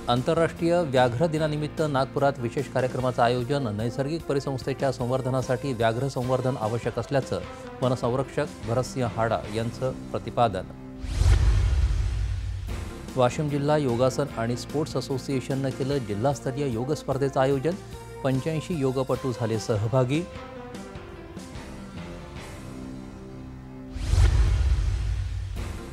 आंतरराष्ट्रीय व्याघ्र दिनानिमित्त नागपुरात विशेष कार्यक्रमाचं आयोजन. नैसर्गिक परिसंस्थेच्या संवर्धनासाठी व्याघ्र संवर्धन आवश्यक असल्याचं वनसंरक्षक भरतसिंह हाडा यांचं प्रतिपादन. वाशिम जिल्हा योगासन आणि स्पोर्ट्स असोसिएशननं केलं जिल्हास्तरीय योग स्पर्धेचं आयोजन. 85 योगपटू झाले सहभागी.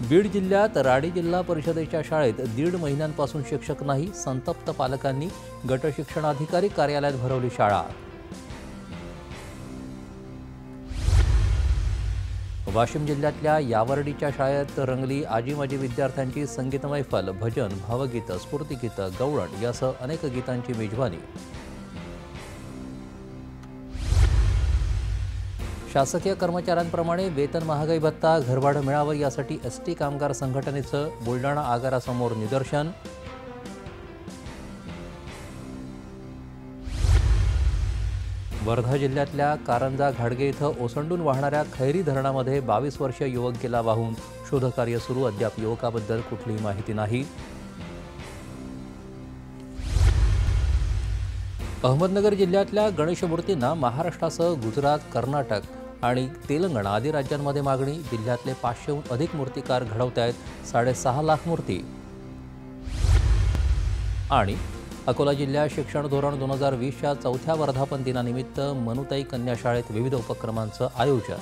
बीड जिल्ह्यात राडी जिल्हा परिषदेच्या शाळेत 1.5 महिन्यांपासून शिक्षक नाही. संतप्त पालकांनी गटशिक्षणाधिकारी कार्यालयात भरवली शाळा. वाशिम जिल्ह्यातल्या यावर्डीच्या शाळेत रंगली आजी माजी विद्यार्थ्यांची संगीत मैफल. भजन, भावगीतं, स्फूर्तिगीतं, गवळण यासह अनेक गीतांची मेजवानी. शासकीय कर्मचाऱ्यांप्रमाणे वेतन महागाई भत्ता, घरभाडं मिळावं यासाठी एसटी कामगार संघटनेचं बुलडाणा आगारासमोर निदर्शन. वर्धा जिल्ह्यातल्या कारंजा घाडगे इथं ओसंडून वाहणाऱ्या खैरी धरणामध्ये 22 वर्षीय युवक गेला वाहून. शोधकार्य सुरू. अद्याप युवकाबद्दल कुठलीही माहिती नाही. अहमदनगर जिल्ह्यातल्या गणेश मूर्तींना महाराष्ट्रासह गुजरात, कर्नाटक आणि तेलंगणा आदी राज्यांमध्ये मागणी. जिल्ह्यातले 500हून अधिक मूर्तिकार घडवत आहेत 6.5 लाख मूर्ती. आणि अकोला जिल्ह्यात शिक्षण धोरण 2020च्या 4थ्या वर्धापन दिनानिमित्त मनुताई कन्या शाळेत विविध उपक्रमांचं आयोजन.